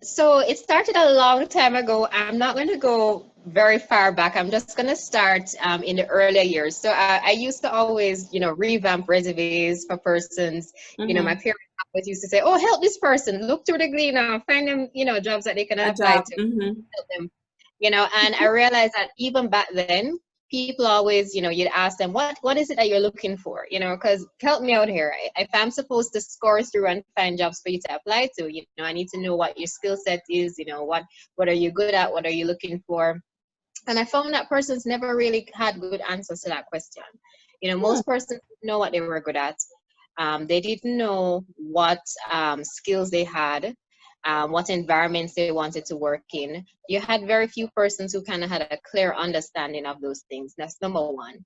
So it started a long time ago. I'm not going to go very far back. I'm just going to start in the earlier years. So I used to always, revamp resumes for persons. My Mm-hmm. parents always used to say, "Oh, help this person. Look through the Gleaner, find them, jobs that they can A apply job. to, Mm-hmm. help them." And I realized that even back then, people always, you'd ask them, what is it that you're looking for? Because help me out here. If I'm supposed to score through and find jobs for you to apply to, I need to know what your skill set is, what are you good at, what are you looking for? And I found that persons never really had good answers to that question. Hmm. Most persons didn't know what they were good at. They didn't know what skills they had, what environments they wanted to work in. You had very few persons who kind of had a clear understanding of those things. That's number one.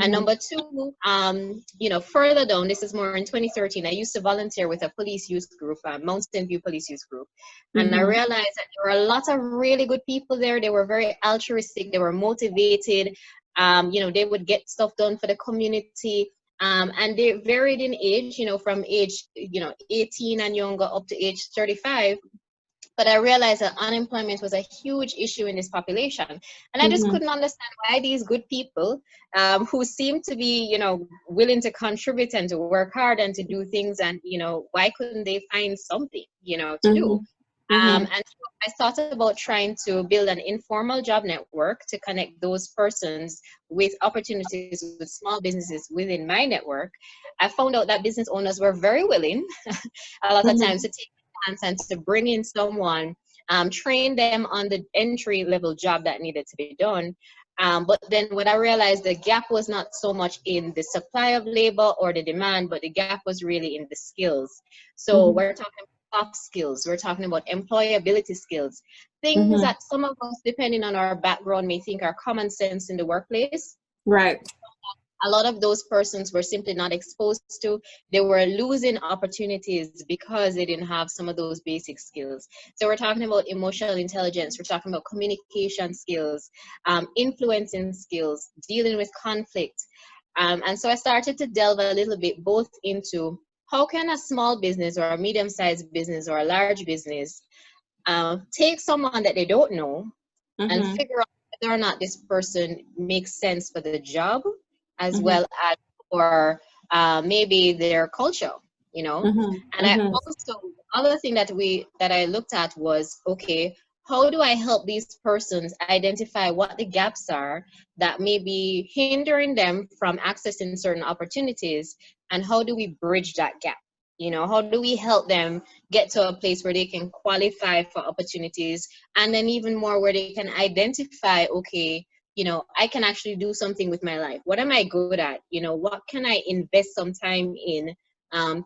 And Mm-hmm. number two, further down, this is more in 2013, I used to volunteer with a police youth group, Mountain View Police Youth Group. And I Mm-hmm. realized that there were a lot of really good people there. They were very altruistic. They were motivated. They would get stuff done for the community. And they varied in age, from age, 18 and younger up to age 35. But I realized that unemployment was a huge issue in this population. And I just Mm-hmm. couldn't understand why these good people, who seem to be, willing to contribute and to work hard and to do things, and, why couldn't they find something, to do? Mm-hmm. Mm-hmm. And so I thought about trying to build an informal job network to connect those persons with opportunities with small businesses within my network. I found out that business owners were very willing a lot of times to take a chance and to bring in someone, train them on the entry level job that needed to be done. But then what I realized, the gap was not so much in the supply of labor or the demand, but the gap was really in the skills. So Mm-hmm. we're talking soft skills, we're talking about employability skills, things Mm-hmm. that some of us, depending on our background, may think are common sense in the workplace. Right. A lot of those persons were simply not exposed to. They were losing opportunities because they didn't have some of those basic skills. So we're talking about emotional intelligence, we're talking about communication skills, influencing skills, dealing with conflict. And so I started to delve a little bit both into how can a small business or a medium-sized business or a large business take someone that they don't know and Mm-hmm. figure out whether or not this person makes sense for the job as Mm-hmm. well as for maybe their culture, you know. Mm-hmm. And I Mm-hmm. also, other thing that I looked at was, okay, how do I help these persons identify what the gaps are that may be hindering them from accessing certain opportunities, and how do we bridge that gap? How do we help them get to a place where they can qualify for opportunities, and then even more where they can identify, okay, I can actually do something with my life. What am I good at? What can I invest some time in,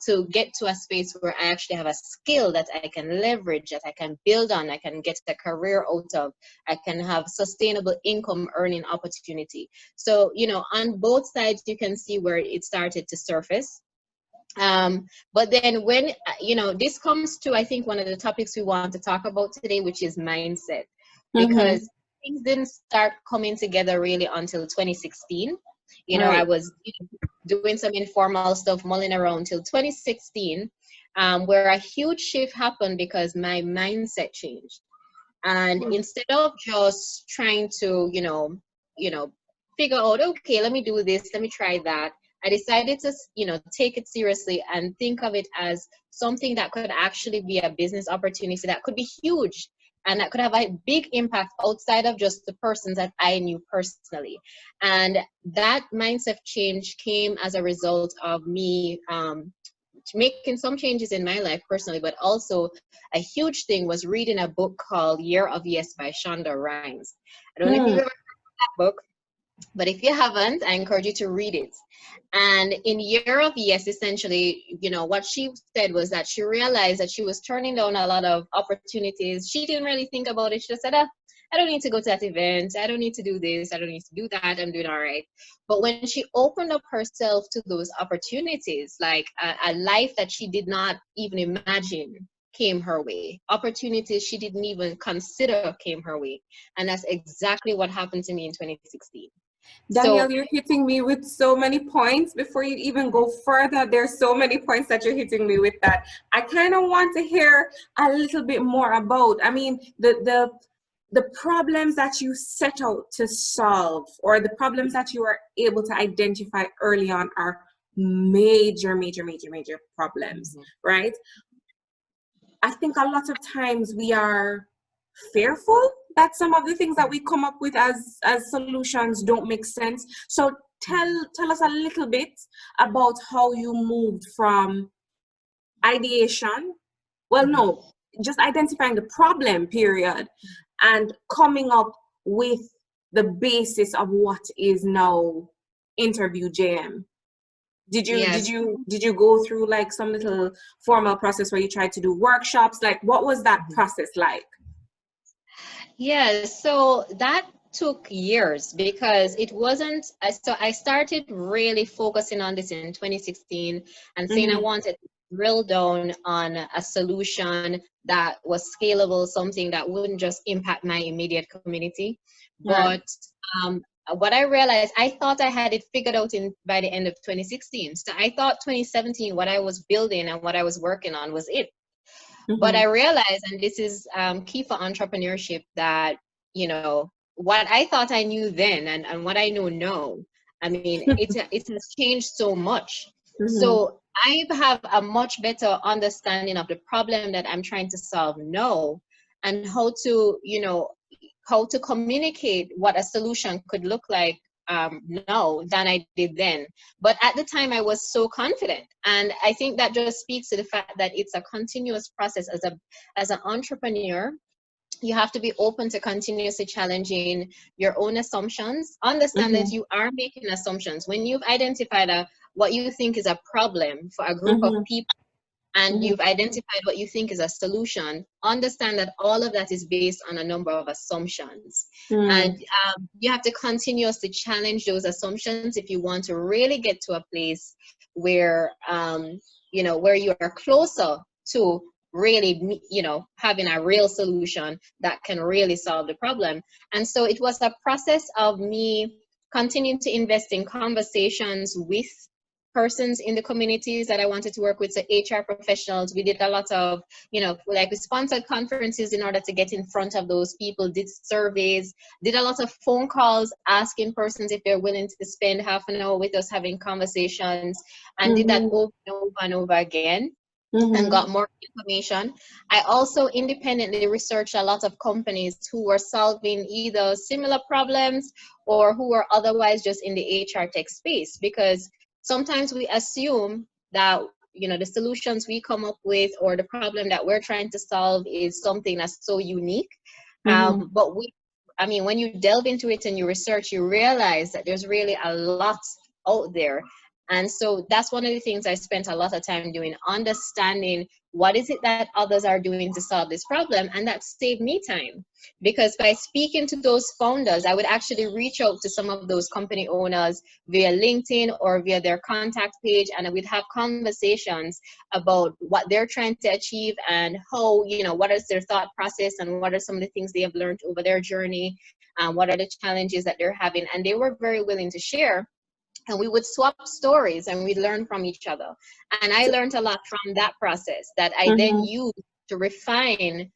to get to a space where I actually have a skill that I can leverage, that I can build on, I can get a career out of, I can have sustainable income earning opportunity. So, on both sides, you can see where it started to surface. But then when, this comes to, I think, one of the topics we want to talk about today, which is mindset, Mm-hmm. because things didn't start coming together really until 2016. I Right. was doing some informal stuff, mulling around till 2016, where a huge shift happened because my mindset changed. And instead of just trying to, you know, figure out, okay, let me do this, let me try that, I decided to, take it seriously and think of it as something that could actually be a business opportunity that could be huge and that could have a big impact outside of just the persons that I knew personally. And that mindset change came as a result of me, making some changes in my life personally, but also a huge thing was reading a book called Year of Yes by Shonda Rhimes. I don't know if you've Mm-hmm. ever read that book, but if you haven't, I encourage you to read it. And in Year of Yes, essentially, what she said was that she realized that she was turning down a lot of opportunities. She didn't really think about it. She just said, I don't need to go to that event. I don't need to do this. I don't need to do that. I'm doing all right. But when she opened up herself to those opportunities, like a life that she did not even imagine came her way, opportunities she didn't even consider came her way. And that's exactly what happened to me in 2016. So Danielle, you're hitting me with so many points. Before you even go further, there's so many points that you're hitting me with that I kind of want to hear a little bit more about. I mean, the problems that you set out to solve, or the problems that you are able to identify early on, are major, major, major, major problems, right? I think a lot of times we are fearful that some of the things that we come up with as solutions don't make sense. So tell us a little bit about how you moved from ideation, well, no, just identifying the problem, period, and coming up with the basis of what is now Interview JM. yes. Did you go through like some little formal process where you tried to do workshops? Like, what was that process like? Yeah, so that took years because it wasn't. So I started really focusing on this in 2016 and saying I Mm-hmm. wanted to drill down on a solution that was scalable, something that wouldn't just impact my immediate community. Right. But um, what I realized, I thought I had it figured out in by the end of 2016. So I thought 2017, what I was building and what I was working on was it. But I Mm-hmm. realized, and this is key for entrepreneurship, that, what I thought I knew then and what I know now, I mean, it has changed so much. Mm-hmm. So I have a much better understanding of the problem that I'm trying to solve now, and how to communicate what a solution could look like now than I did then. But at the time, I was so confident, and I think that just speaks to the fact that it's a continuous process. As an entrepreneur, you have to be open to continuously challenging your own assumptions. Understand that Mm-hmm. you are making assumptions when you've identified what you think is a problem for a group of Mm-hmm. people, and Mm-hmm. you've identified what you think is a solution. Understand that all of that is based on a number of assumptions. And Mm-hmm. you have to continuously challenge those assumptions if you want to really get to a place where, where you are closer to really, having a real solution that can really solve the problem. And so it was a process of me continuing to invest in conversations with persons in the communities that I wanted to work with, so HR professionals. We did a lot of, like we sponsored conferences in order to get in front of those people, did surveys, did a lot of phone calls asking persons if they're willing to spend half an hour with us having conversations, and did that Mm-hmm. over and over and over again, and Mm-hmm. got more information. I also independently researched a lot of companies who were solving either similar problems or who were otherwise just in the HR tech space, because sometimes we assume that, the solutions we come up with or the problem that we're trying to solve is something that's so unique. Mm-hmm. But when you delve into it and you research, you realize that there's really a lot out there. And so that's one of the things I spent a lot of time doing, understanding what is it that others are doing to solve this problem. And that saved me time, because by speaking to those founders, I would actually reach out to some of those company owners via LinkedIn or via their contact page, and we'd have conversations about what they're trying to achieve and how, what is their thought process and what are some of the things they have learned over their journey, what are the challenges that they're having. And they were very willing to share, and we would swap stories and we'd learn from each other. And I learned a lot from that process that I then Mm-hmm. used to refine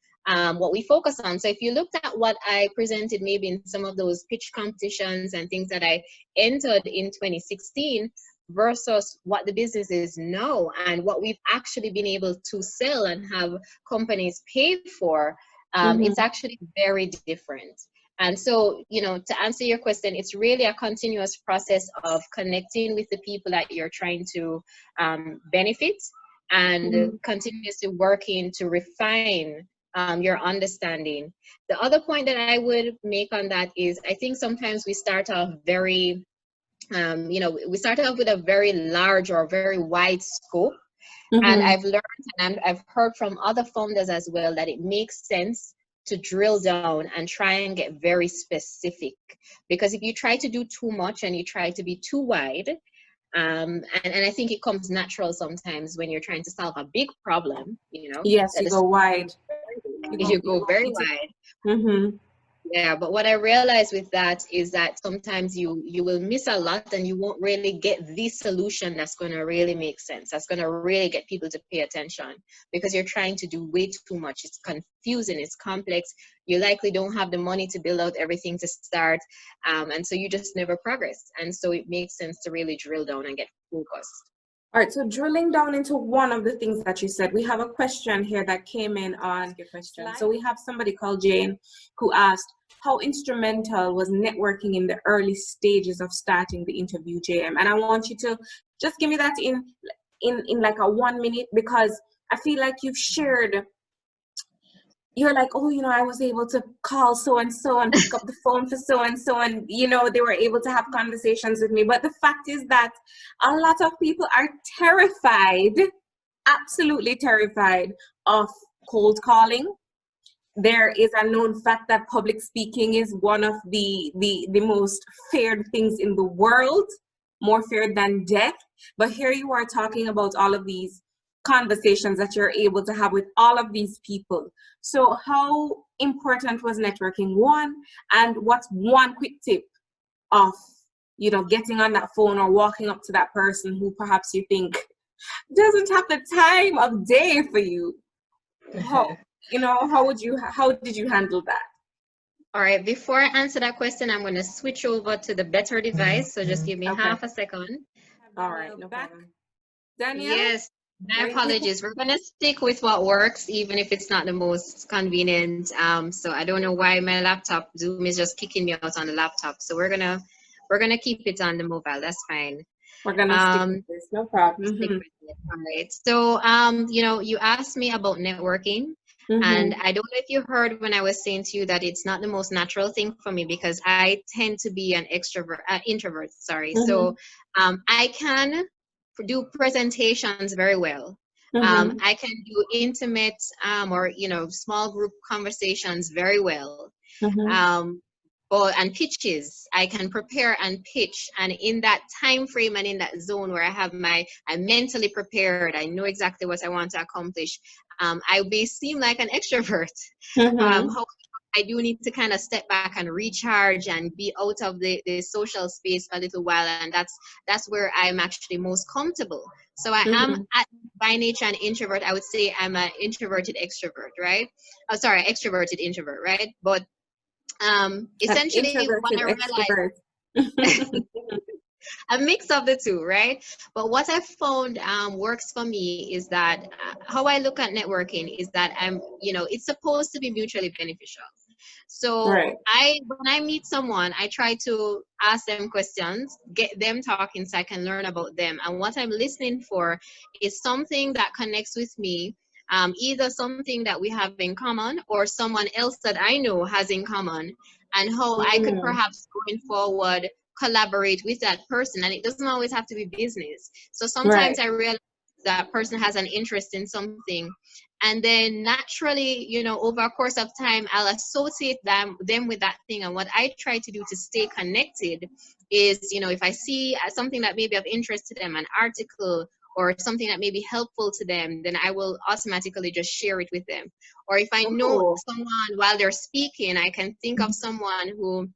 what we focus on. So if you looked at what I presented maybe in some of those pitch competitions and things that I entered in 2016 versus what the business is now and what we've actually been able to sell and have companies pay for, it's Mm-hmm. actually very different. And so, to answer your question, it's really a continuous process of connecting with the people that you're trying to benefit, and Mm-hmm. continuously working to refine your understanding. The other point that I would make on that is, I think sometimes we start off we start off with a very large or very wide scope. And Mm-hmm. I've learned, and I've heard from other founders as well, that it makes sense to drill down and try and get very specific. Because if you try to do too much and you try to be too wide, and I think it comes natural sometimes when you're trying to solve a big problem, Yes, that you the go wide. is you You go go very into. wide. Mm-hmm. Yeah, but what I realized with that is that sometimes you will miss a lot and you won't really get the solution that's going to really make sense. That's going to really get people to pay attention because you're trying to do way too much. It's confusing, it's complex. You likely don't have the money to build out everything to start, and so you just never progress. And so it makes sense to really drill down and get focused. All right, so drilling down into one of the things that you said, we have a question here that came in on your question. So we have somebody called Jane who asked, how instrumental was networking in the early stages of starting the interview, JM? And I want you to just give me that in like a 1 minute, because I feel like you've shared, you're like, oh, you know, I was able to call so and so and pick up the phone for so and so, and you know, they were able to have conversations with me. But the fact is that a lot of people are terrified, absolutely terrified of cold calling. There is a known fact that public speaking is one of the most feared things in the world, more feared than death. But here you are talking about all of these conversations that you're able to have with all of these people. So how important was networking, one, and what's one quick tip of, you know, getting on that phone or walking up to that person who perhaps you think doesn't have the time of day for you? How, you know, how did you handle that? All right, before I answer that question, I'm going to switch over to the better device. So just give me half a second. All right, no problem. Danielle? Yes, my apologies. We're going to stick with what works, even if it's not the most convenient. So I don't know why my laptop, Zoom is just kicking me out on the laptop. So we're gonna keep it on the mobile. That's fine. We're gonna stick with this, no problem. Stick with it. All right. So you know, you asked me about networking. And I don't know if you heard when I was saying to you that it's not the most natural thing for me because I tend to be an introvert, sorry. So I can do presentations very well. I can do intimate or, you know, small group conversations very well. And pitches, I can prepare and pitch, and in that time frame and in that zone where I'm mentally prepared, I know exactly what I want to accomplish. I may seem like an extrovert. However, I do need to kind of step back and recharge and be out of the social space for a little while, and that's where I'm actually most comfortable. So I am by nature an introvert. I would say I'm an introverted extrovert, right? Oh, sorry, extroverted introvert, right? But essentially what I realized a mix of the two, right? But what I found works for me is that how I look at networking is that it's supposed to be mutually beneficial. So when I meet someone, I try to ask them questions, get them talking so I can learn about them. And what I'm listening for is something that connects with me, either something that we have in common or someone else that I know has in common, and how I could perhaps going forward collaborate with that person. And it doesn't always have to be business. So sometimes I realize that person has an interest in something, and then naturally, you know, over a course of time, I'll associate them with that thing. And what I try to do to stay connected is, you know, if I see something that may be of interest to them, an article or something that may be helpful to them, then I will automatically just share it with them. Or if I know someone while they're speaking, I can think of someone who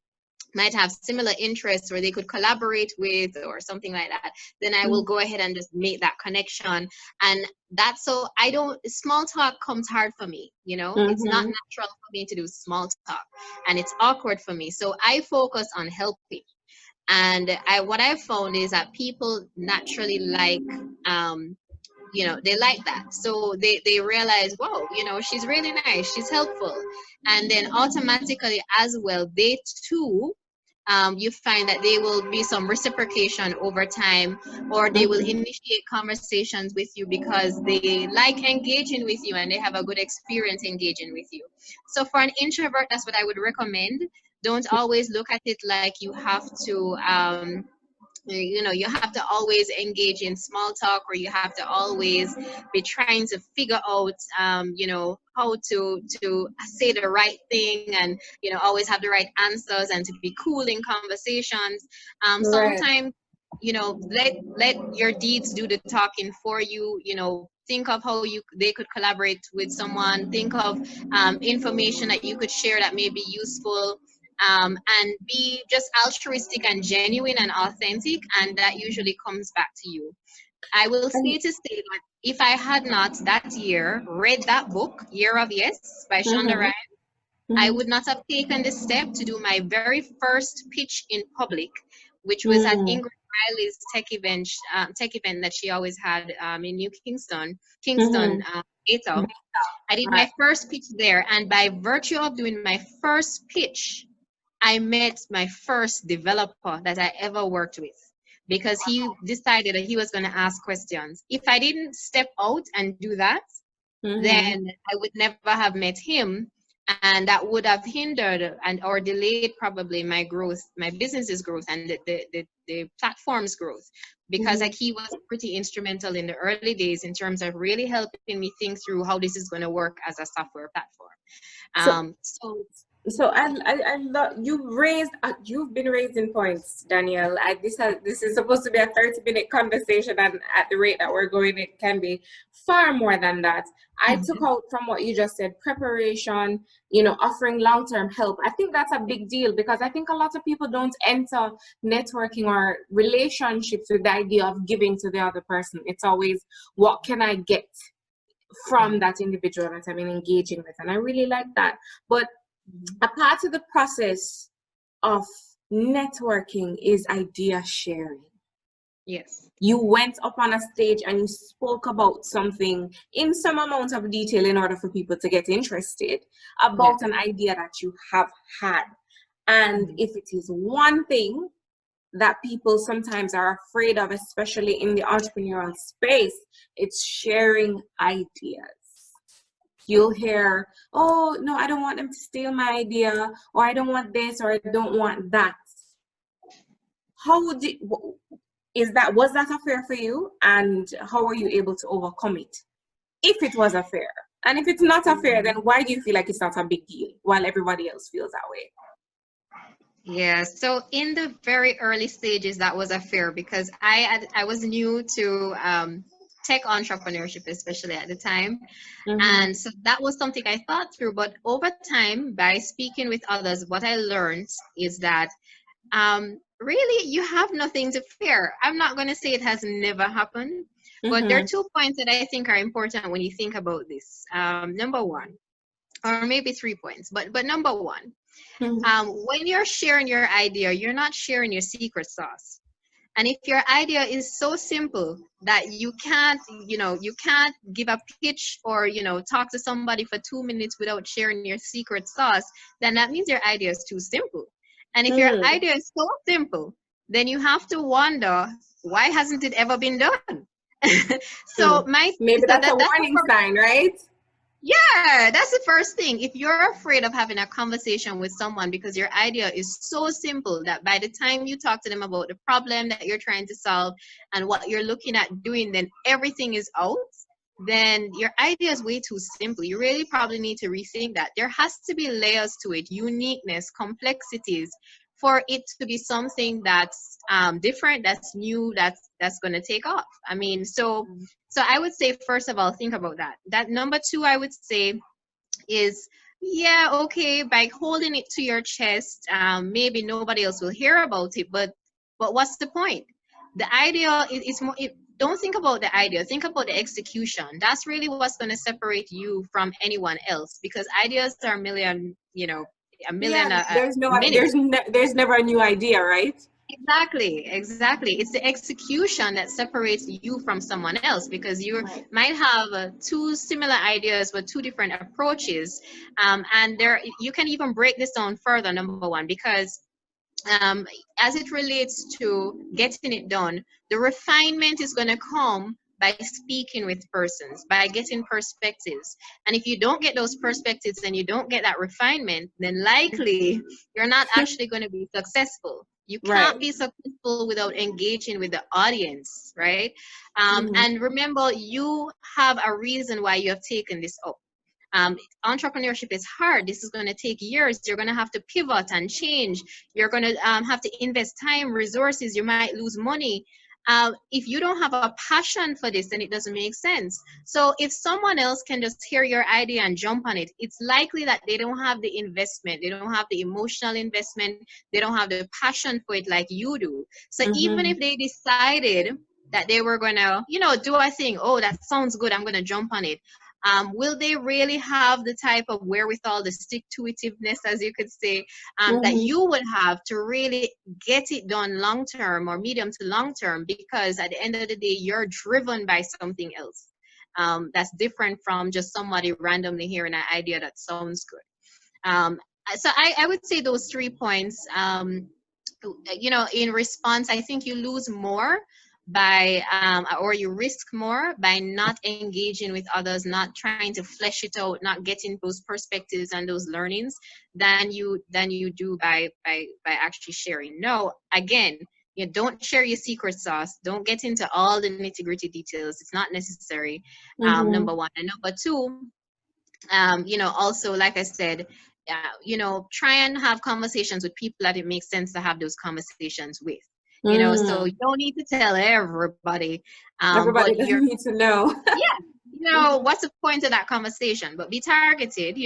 might have similar interests where they could collaborate with or something like that, then I will go ahead and just make that connection. And that's so small talk comes hard for me, you know. It's not natural for me to do small talk, and it's awkward for me. So I focus on helping. And what I found is that people naturally like you know, they like that. So they realize, wow, you know, she's really nice, she's helpful. And then automatically as well, they too, you find that there will be some reciprocation over time, or they will initiate conversations with you because they like engaging with you and they have a good experience engaging with you. So for an introvert, that's what I would recommend. Don't always look at it like you have to you know, you have to always engage in small talk, or you have to always be trying to figure out you know, how to say the right thing, and you know, always have the right answers and to be cool in conversations. Sometimes let your deeds do the talking for you. Think of how they could collaborate with someone. Think of information that you could share that may be useful, and be just altruistic and genuine and authentic, and that usually comes back to you. I will And say to say that if I had not that year read that book, Year of Yes by Shonda mm-hmm, Rhimes, I mm-hmm, would not have taken the step to do my very first pitch in public, which was at mm-hmm, Ingrid Riley's tech event that she always had in New Kingston, mm-hmm. Atoll. I did Right. my first pitch there, and by virtue of doing my first pitch, I met my first developer that I ever worked with, because he decided that he was going to ask questions. If I didn't step out and do that, Mm-hmm. then I would never have met him, and that would have hindered and or delayed probably my growth, my business's growth, and the platform's growth, because Mm-hmm. like he was pretty instrumental in the early days in terms of really helping me think through how this is going to work as a software platform. So So So I love you've been raising points, Danielle. This is supposed to be a 30-minute conversation, and at the rate that we're going, it can be far more than that. I took out from what you just said, preparation, offering long-term help. I think that's a big deal, because I think a lot of people don't enter networking or relationships with the idea of giving to the other person. It's always, what can I get from that individual that I've been engaging with? And I really like that. But a part of the process of networking is idea sharing. yes, You went up on a stage and you spoke about something in some amount of detail in order for people to get interested yes, about an idea that you have had. And if it is one thing that people sometimes are afraid of, especially in the entrepreneurial space, it's sharing ideas. You'll hear, oh, no, I don't want them to steal my idea, or I don't want this, or I don't want that. Was that a fear for you? And how were you able to overcome it? If it was a fear. And if it's not a fear, then why do you feel like it's not a big deal while everybody else feels that way? yeah. So in the very early stages, that was a fear, because I was new to tech entrepreneurship, especially at the time. Mm-hmm. And so that was something I thought through. But over time, by speaking with others, what I learned is that really you have nothing to fear. I'm not going to say it has never happened, but there are Mm-hmm. 2 points that I think are important when you think about this. Number one, or maybe 3 points, but number one, Mm-hmm. when you're sharing your idea, you're not sharing your secret sauce. And if your idea is so simple that you can't give a pitch or talk to somebody for 2 minutes without sharing your secret sauce, then that means your idea is too simple. And if your Mm-hmm. idea is so simple, then you have to wonder, why hasn't it ever been done? so Hmm. my Maybe so that's a that's the warning sign, right? yeah, that's the first thing. If you're afraid of having a conversation with someone because your idea is so simple that by the time you talk to them about the problem that you're trying to solve and what you're looking at doing, then everything is out, then your idea is way too simple. You really probably need to rethink that. There has to be layers to it, uniqueness, complexities, for it to be something that's different, that's new, that's going to take off. I mean, so I would say, first of all, think about that. That number two, I would say, is, yeah, okay, by holding it to your chest, maybe nobody else will hear about it, but what's the point? The idea is more. Don't think about the idea. Think about the execution. That's really what's going to separate you from anyone else, because ideas are a million, a Yeah, million a there's minute. there's never a new idea, right? Exactly. It's the execution that separates you from someone else, because you Right. might have two similar ideas but two different approaches. And there, you can even break this down further, number one, because um, as it relates to getting it done, the refinement is going to come by speaking with persons, by getting perspectives. And if you don't get those perspectives and you don't get that refinement, then likely you're not actually going to be successful. You can't Right. be successful without engaging with the audience, right? Mm-hmm. And remember, you have a reason why you have taken this up. Entrepreneurship is hard. This is going to take years. You're going to have to pivot and change. You're going to have to invest time, resources. You might lose money. If you don't have a passion for this, then it doesn't make sense. So if someone else can just hear your idea and jump on it, it's likely that they don't have the investment. They don't have the emotional investment. They don't have the passion for it like you do. So even if they decided that they were going to, do a thing, oh, that sounds good, I'm going to jump on it. Will they really have the type of wherewithal, the stick-to-itiveness, as you could say, that you would have to really get it done long-term or medium to long-term? Because at the end of the day, you're driven by something else that's different from just somebody randomly hearing an idea that sounds good. So I would say those 3 points. In response, I think you lose more by or you risk more by not engaging with others, not trying to flesh it out, not getting those perspectives and those learnings than you do by actually sharing. No, again, you don't share your secret sauce. Don't get into all the nitty-gritty details. It's not necessary. Number one. And number two, also, like I said, try and have conversations with people that it makes sense to have those conversations with. So you don't need to tell everybody. Everybody but doesn't need to know. Yeah, what's the point of that conversation? But be targeted,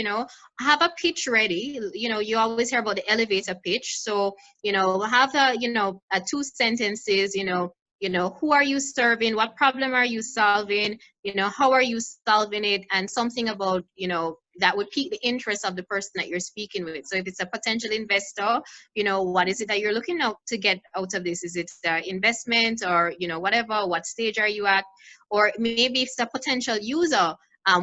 have a pitch ready. You always hear about the elevator pitch. So, have a 2 sentences, who are you serving? What problem are you solving? How are you solving it? And something about, that would pique the interest of the person that you're speaking with. So if it's a potential investor, what is it that you're looking out to get out of this? Is it investment or, whatever? What stage are you at? Or maybe if it's a potential user,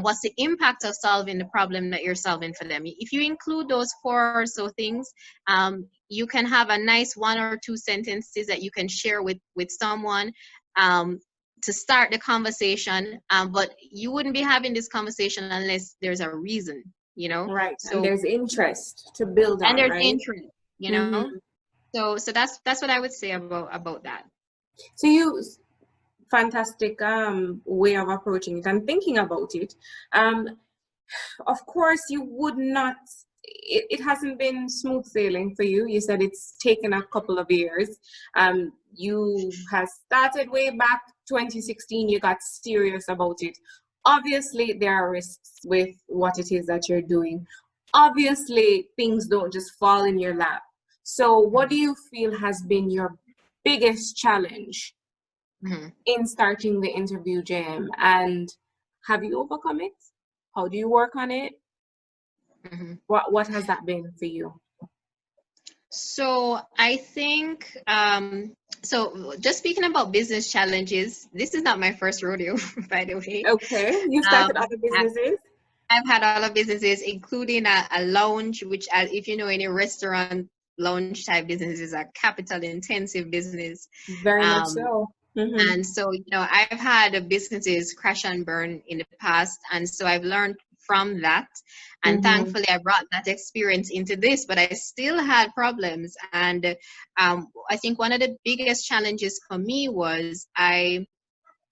what's the impact of solving the problem that you're solving for them? If you include those 4 or so things, you can have a nice 1 or 2 sentences that you can share with someone to start the conversation. But you wouldn't be having this conversation unless there's a reason, Right. So and there's interest to build on, and there's right? interest, So that's what I would say about that. So you fantastic way of approaching it and thinking about it. Of course, you would not, it hasn't been smooth sailing for you. You said it's taken a couple of years. You have started way back 2016, you got serious about it. Obviously, there are risks with what it is that you're doing. Obviously, things don't just fall in your lap. So what do you feel has been your biggest challenge in starting the Interview Jam, and have you overcome it? How do you work on it? What has that been for you? So I think, so just speaking about business challenges, this is not my first rodeo, by the way. Okay, you started other businesses? I've had other businesses, including a lounge, which, if you know, any restaurant lounge type business is a capital intensive business. Very much so. And so, I've had businesses crash and burn in the past. And so I've learned from that. And thankfully, I brought that experience into this, but I still had problems. And I think one of the biggest challenges for me was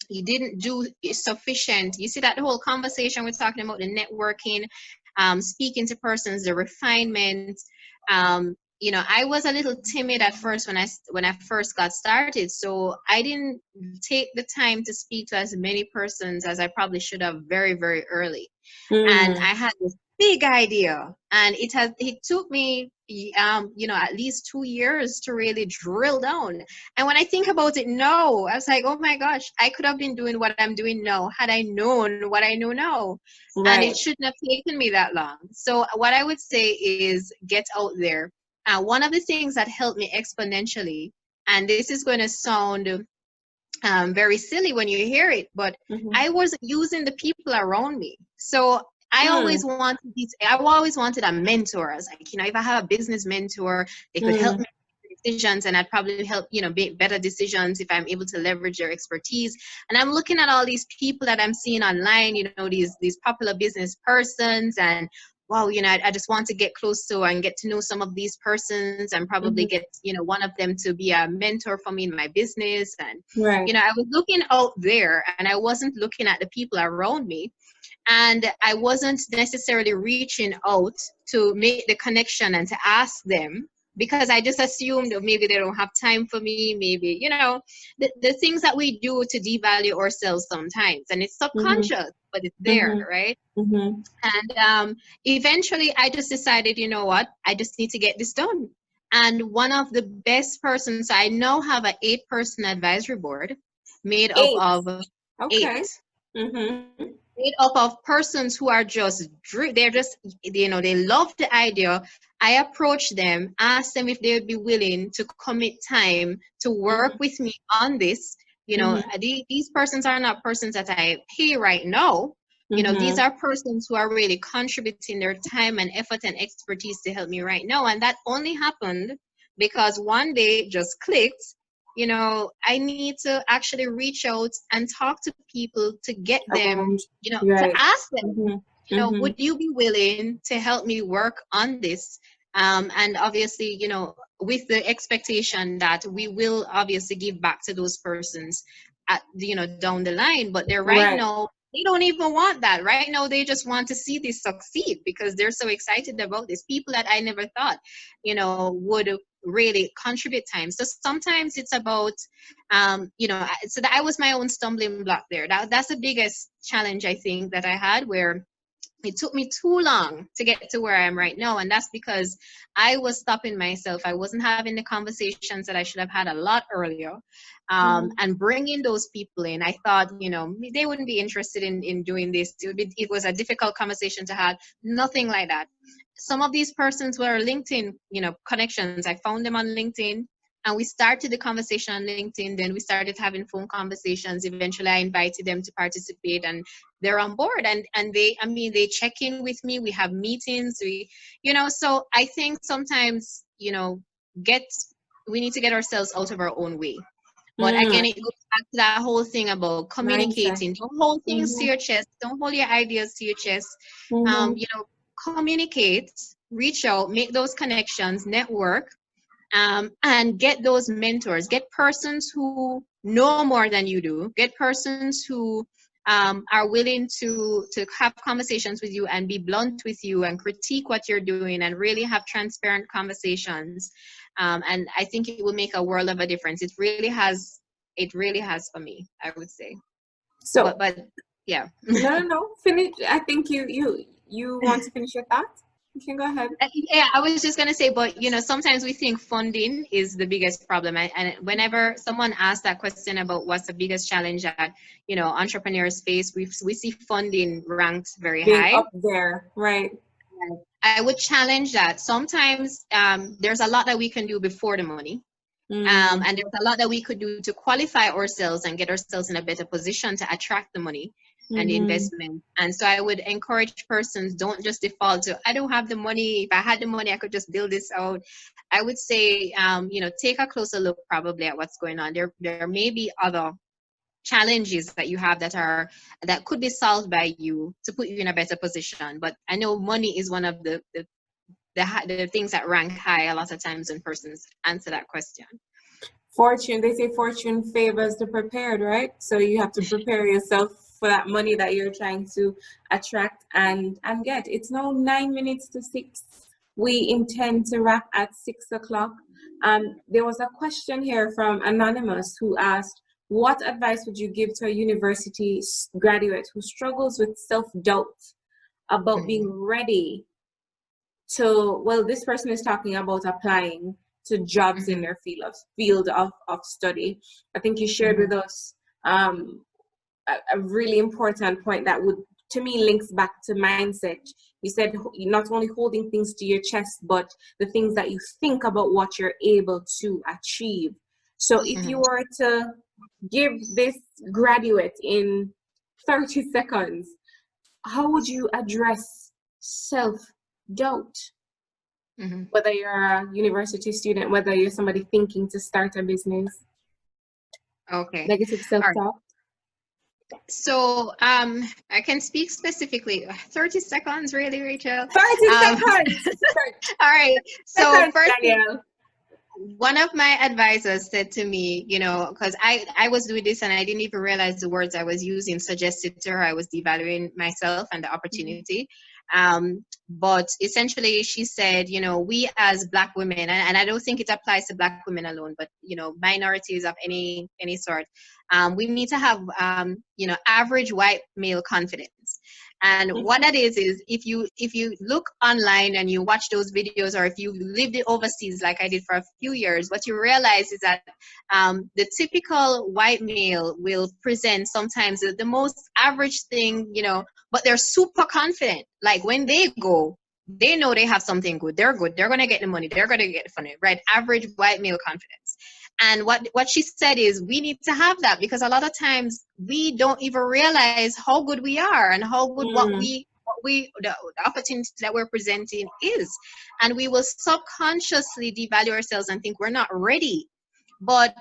you didn't do sufficient. You see that whole conversation we're talking about, the networking, speaking to persons, the refinement. I was a little timid at first when I first got started, so I didn't take the time to speak to as many persons as I probably should have very, very early. And I had this big idea, and it took me at least 2 years to really drill down. And when I think about it now, I was like, oh my gosh, I could have been doing what I'm doing now had I known what I know now. Right. And it shouldn't have taken me that long. So what I would say is get out there. One of the things that helped me exponentially, and this is going to sound very silly when you hear it, but I was using the people around me. So I always wanted a mentor. I was like, if I have a business mentor, they could help me make decisions, and I'd probably help, make better decisions if I'm able to leverage their expertise. And I'm looking at all these people that I'm seeing online, these popular business persons, and wow, I just want to get close to and get to know some of these persons and probably Mm-hmm. get, one of them to be a mentor for me in my business. And, Right. I was looking out there and I wasn't looking at the people around me. And I wasn't necessarily reaching out to make the connection and to ask them, because I just assumed that maybe they don't have time for me, maybe, the things that we do to devalue ourselves sometimes. And it's Mm-hmm. subconscious, but it's there, Mm-hmm. right? Mm-hmm. And eventually I just decided, you know what, I just need to get this done. And one of the best persons, I now have an 8-person advisory board made up 8. of eight Okay. Mm-hmm. made up of persons who are they're just, they love the idea. I approach them, ask them if they would be willing to commit time to work with me on this. Mm-hmm. These persons are not persons that I pay right now. These Mm-hmm. are persons who are really contributing their time and effort and expertise to help me right now. And that only happened because one day it just clicked. I need to actually reach out and talk to people to get them, Around. to Right. ask them, Mm-hmm. Mm-hmm. would you be willing to help me work on this? And obviously, with the expectation that we will obviously give back to those persons down the line. But they're right Right. now, they don't even want that. Right now, they just want to see this succeed because they're so excited about this. People that I never thought, would really contribute time. So sometimes it's about, so that I was my own stumbling block there. That's the biggest challenge I think that I had, where it took me too long to get to where I am right now. And that's because I was stopping myself. I wasn't having the conversations that I should have had a lot earlier. Mm-hmm. And bringing those people in, I thought, they wouldn't be interested in doing this. It was a difficult conversation to have. Nothing like that. Some of these persons were LinkedIn, connections. I found them on LinkedIn. And we started the conversation on LinkedIn. Then we started having phone conversations. Eventually, I invited them to participate, and they're on board. And they check in with me. We have meetings. So I think sometimes, get we need to get ourselves out of our own way. But Mm. again, it goes back to that whole thing about Mindset. communicating. Don't hold things to Mm-hmm. your chest. Don't hold your ideas to your chest. Mm-hmm. Communicate, reach out, make those connections, network, and get those mentors. Get persons who know more than you do. Get persons who are willing to have conversations with you and be blunt with you and critique what you're doing and really have transparent conversations. And I think it will make a world of a difference. It really has. It really has for me, I would say. So But yeah. no. Finish. I think you want to finish your thoughts. You can go ahead. Yeah, I was just gonna say, but sometimes we think funding is the biggest problem, and whenever someone asks that question about what's the biggest challenge that entrepreneurs face, we see funding ranked very Being high. up there, right? I would challenge that. Sometimes there's a lot that we can do before the money. Mm. And there's a lot that we could do to qualify ourselves and get ourselves in a better position to attract the money and the Mm-hmm. investment. And so I would encourage persons, don't just default to, I don't have the money. If I had the money, I could just build this out. I would say, take a closer look probably at what's going on. There may be other challenges that you have that could be solved by you to put you in a better position. But I know money is one of the things that rank high a lot of times when persons answer that question. Fortune, they say fortune favors the prepared, right? So you have to prepare yourself for that money that you're trying to attract and get. It's now 9 minutes to 6. We intend to wrap at 6 o'clock. There was a question here from Anonymous who asked, what advice would you give to a university graduate who struggles with self-doubt about being Mhm. ready to, well, this person is talking about applying to jobs in Mhm. their field of study. I think you shared Mhm. with us a really important point that would, to me, links back to mindset. You said not only holding things to your chest, but the things that you think about what you're able to achieve. So if you Mhm. were to give this graduate in 30 seconds, how would you address self-doubt? Mhm. Whether you're a university student, whether you're somebody thinking to start a business, Okay. negative All right. self-talk. So I can speak specifically. 30 seconds, really, Racheal? 30 Um, seconds. 30 all right. So seconds, first thing, Danielle. one of my advisors said to me, you know, because I was doing this and I didn't even realize the words I was using suggested to her I was devaluing myself and the opportunity. But essentially, she said, you know, we as Black women, and I don't think it applies to Black women alone, but you know, minorities of any sort, we need to have, you know, average white male confidence. And what that is if you look online and you watch those videos, or if you lived it overseas like I did for a few years, what you realize is that the typical white male will present sometimes the most average thing, you know, but they're super confident. Like when they go, they know they have something good. They're good. They're gonna get the money. They're gonna get the money. Right? Average white male confidence. And what she said is we need to have that, because a lot of times we don't even realize how good we are and how good Mm. the opportunity that we're presenting is. And we will subconsciously devalue ourselves and think we're not ready. But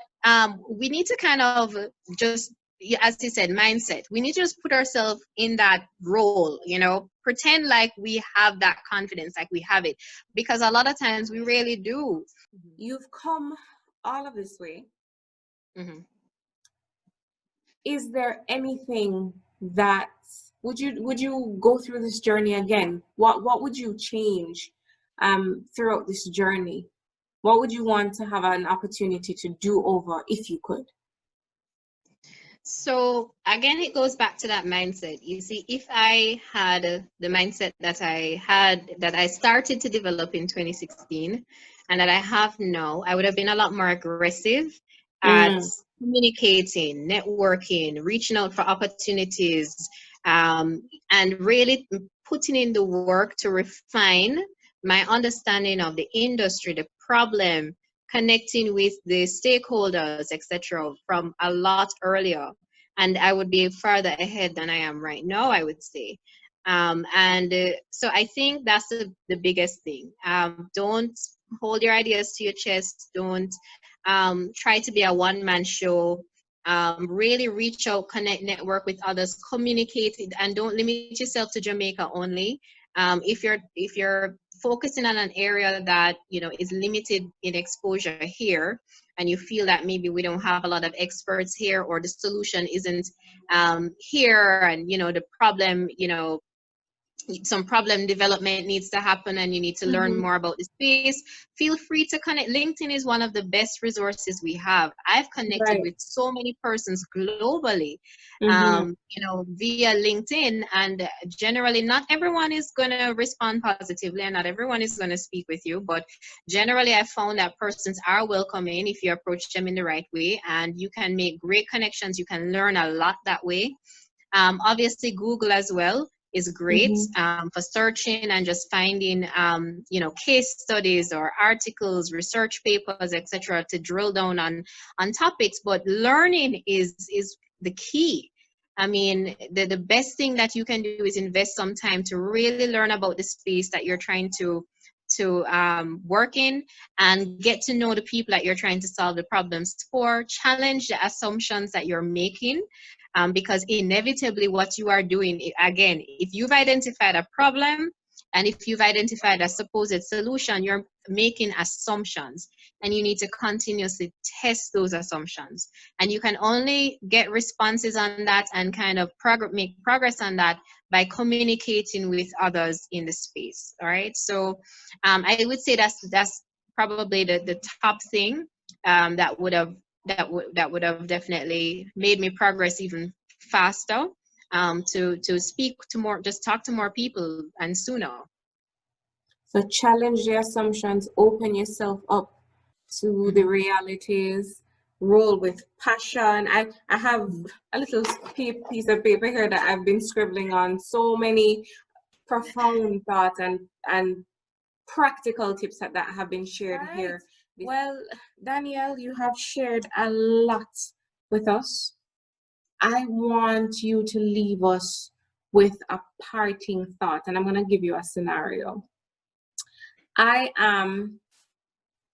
we need to kind of just, as you said, mindset. We need to just put ourselves in that role, you know, pretend like we have that confidence, like we have it, because a lot of times we really do. You've come all of this way. Mm-hmm. Is there anything that would you go through this journey again? What would you change throughout this journey? What would you want to have an opportunity to do over if you could? So again, it goes back to that mindset. You see, if I had the mindset that I started to develop in 2016 and that I have now, I would have been a lot more aggressive at Mm. communicating, networking, reaching out for opportunities, and really putting in the work to refine my understanding of the industry, the problem, connecting with the stakeholders, etc., from a lot earlier. And I would be further ahead than I am right now, I would say. And so I think that's the biggest thing. Don't hold your ideas to your chest. Don't try to be a one-man show. Really reach out, connect, network with others, communicate, and don't limit yourself to Jamaica only. If you're focusing on an area that you know is limited in exposure here, and you feel that maybe we don't have a lot of experts here, or the solution isn't here, and you know the problem, you know, some problem development needs to happen and you need to learn Mm-hmm. more about the space, feel free to connect. LinkedIn is one of the best resources we have. I've connected Right. with so many persons globally, Mm-hmm. you know, via LinkedIn. And generally, not everyone is going to respond positively and not everyone is going to speak with you. But generally, I found that persons are welcoming if you approach them in the right way, and you can make great connections. You can learn a lot that way. Obviously, Google as well is great Mm-hmm. for searching and just finding, you know, case studies or articles, research papers, etc., to drill down on topics. But learning is the key. I mean, the best thing that you can do is invest some time to really learn about the space that you're trying to work in, and get to know the people that you're trying to solve the problems for. Challenge the assumptions that you're making, because inevitably what you are doing, again, if you've identified a problem and if you've identified a supposed solution, you're making assumptions, and you need to continuously test those assumptions. And you can only get responses on that and kind of make progress on that by communicating with others in the space. All right, so I would say that's probably the top thing, that would have definitely made me progress even faster, to speak to more, just talk to more people and sooner. So challenge the assumptions, open yourself up to the Mm-hmm. realities, roll with passion. I have a little piece of paper here that I've been scribbling on so many profound thoughts and practical tips that have been shared here. Well, Danielle, you have shared a lot with us. I want you to leave us with a parting thought, and I'm going to give you a scenario. I am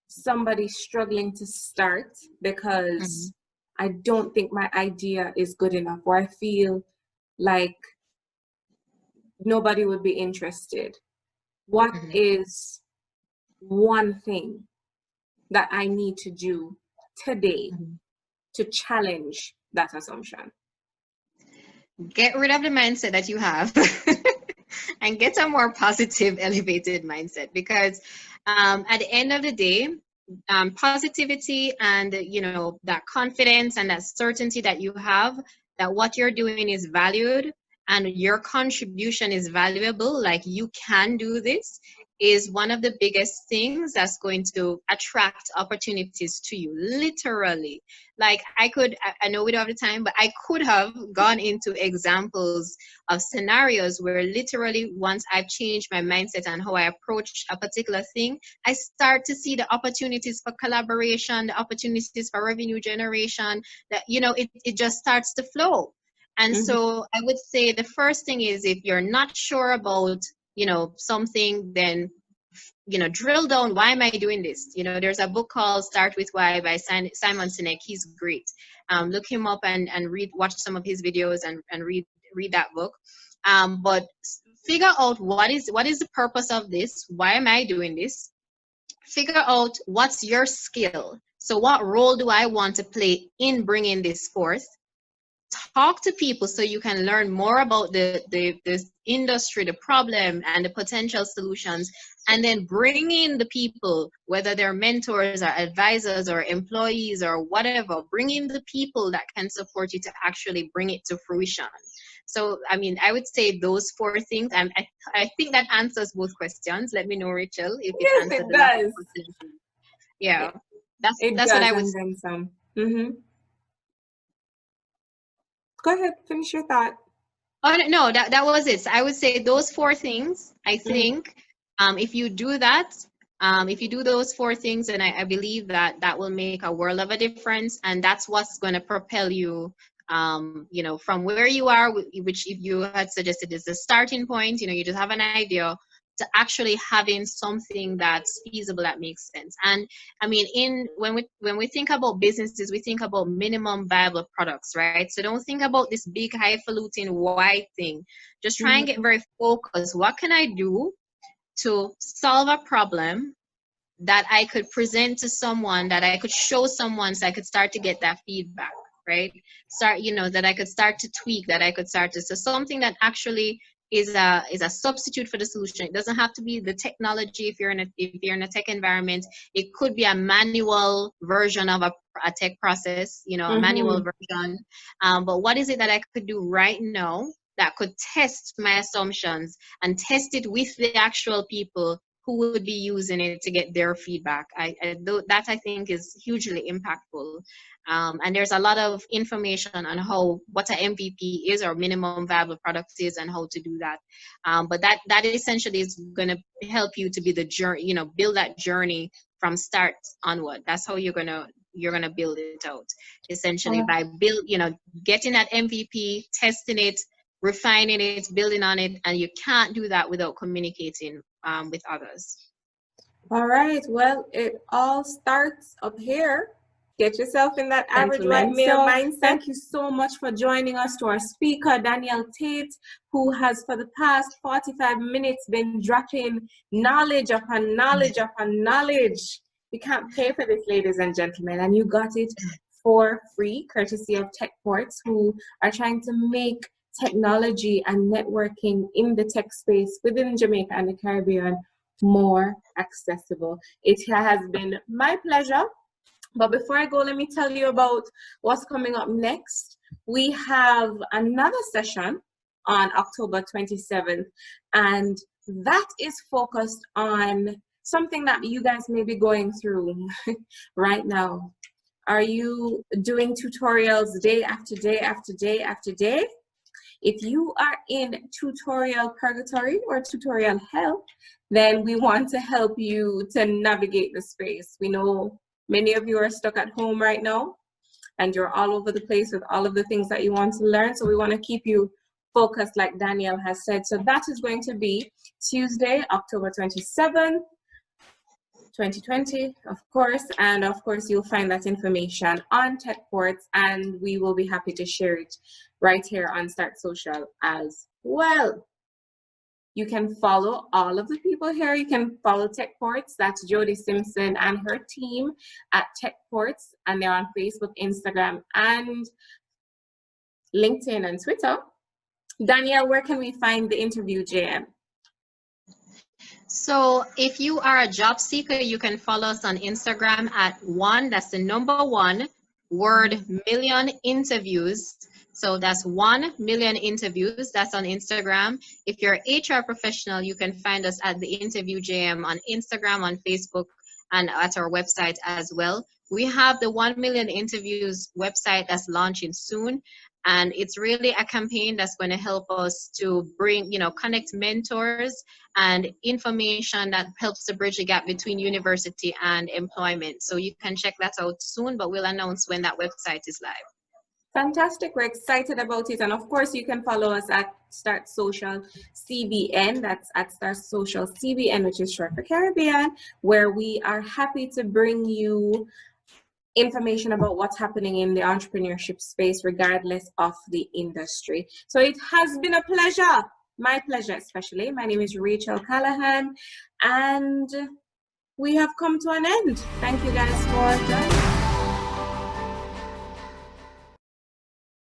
somebody struggling to start Mm-hmm. because I don't think my idea is good enough, or I feel like nobody would be interested. What is one thing that I need to do today to challenge that assumption? Get rid of the mindset that you have and get a more positive, elevated mindset, because at the end of the day, positivity and that confidence and that certainty that you have that what you're doing is valued and your contribution is valuable, like you can do this, is one of the biggest things that's going to attract opportunities to you, literally. Like I know we don't have the time, but I could have gone into examples of scenarios where literally once I've changed my mindset and how I approach a particular thing, I start to see the opportunities for collaboration, the opportunities for revenue generation, that, it just starts to flow. And so I would say the first thing is, if you're not sure about, something, then, drill down. Why am I doing this? There's a book called Start With Why by Simon Sinek. He's great. Look him up and watch some of his videos and read that book. But figure out what is the purpose of this? Why am I doing this? Figure out what's your skill. So what role do I want to play in bringing this forth? Talk to people so you can learn more about the industry, the problem, and the potential solutions, and then bring in the people, whether they're mentors or advisors or employees or whatever. Bring in the people that can support you to actually bring it to fruition. So, I would say those 4 things. And I think that answers both questions. Let me know, Racheal, if it answered the last question. Yeah, that's what I would say. And then some. Go ahead, finish your thought. Oh, no, that was it. So I would say those 4 things. I think if you do that, if you do those 4 things, then I believe that will make a world of a difference, and that's what's going to propel you, from where you are, which, if you had suggested, is the starting point. You just have an idea, to actually having something that's feasible, that makes sense. And when we think about businesses, we think about minimum viable products, right? So don't think about this big highfalutin why thing. Just try and get very focused. What can I do to solve a problem that I could present to someone, that I could show someone, so I could start to get that feedback, right? That I could start to tweak, that I could start to, so something that actually is a substitute for the solution. It doesn't have to be the technology. If you're in a tech environment, it could be a manual version of a tech process, a manual version. But what is it that I could do right now that could test my assumptions and test it with the actual people who would be using it to get their feedback? That I think is hugely impactful. And there's a lot of information on what an MVP is, or minimum viable product is, and how to do that. But that essentially is going to help you to be the journey, build that journey from start onward. That's how you're gonna build it out, essentially, by getting that MVP, testing it, refining it, building on it, and you can't do that without communicating with others. All right. Well, it all starts up here. Get yourself in that average white male mindset. Thank you so much for joining us, to our speaker, Danielle Tait, who has for the past 45 minutes been dropping knowledge upon knowledge upon knowledge. You can't pay for this, ladies and gentlemen, and you got it for free, courtesy of TechPorts, who are trying to make technology and networking in the tech space within Jamaica and the Caribbean more accessible. It has been my pleasure. But before I go, let me tell you about what's coming up next. We have another session on October 27th, and that is focused on something that you guys may be going through right now. Are you doing tutorials day after day after day after day? If you are in tutorial purgatory or tutorial hell, then we want to help you to navigate the space. We know many of you are stuck at home right now, and you're all over the place with all of the things that you want to learn. So we want to keep you focused, like Danielle has said. So that is going to be Tuesday, October 27th, 2020, of course. And of course, you'll find that information on TechPorts, and we will be happy to share it right here on Start Social as well. You can follow all of the people here. You can follow TechPorts. That's Jody Simpson and her team at TechPorts, and they're on Facebook, Instagram, and LinkedIn and Twitter. Danielle, where can we find the interview, JM? So if you are a job seeker, you can follow us on Instagram at that's the number 1 word million interviews. So that's 1 million interviews. That's on Instagram. If you're an HR professional, you can find us at the Interview JM on Instagram, on Facebook, and at our website as well. We have the 1 million interviews website that's launching soon. And it's really a campaign that's going to help us to bring, connect mentors and information that helps to bridge the gap between university and employment. So you can check that out soon, but we'll announce when that website is live. Fantastic. We're excited about it. And of course, you can follow us at Start Social CBN. That's at Start Social CBN, which is short for Caribbean, where we are happy to bring you information about what's happening in the entrepreneurship space, regardless of the industry. So it has been a pleasure. My pleasure, especially. My name is Racheal Callaghan, and we have come to an end. Thank you guys for joining.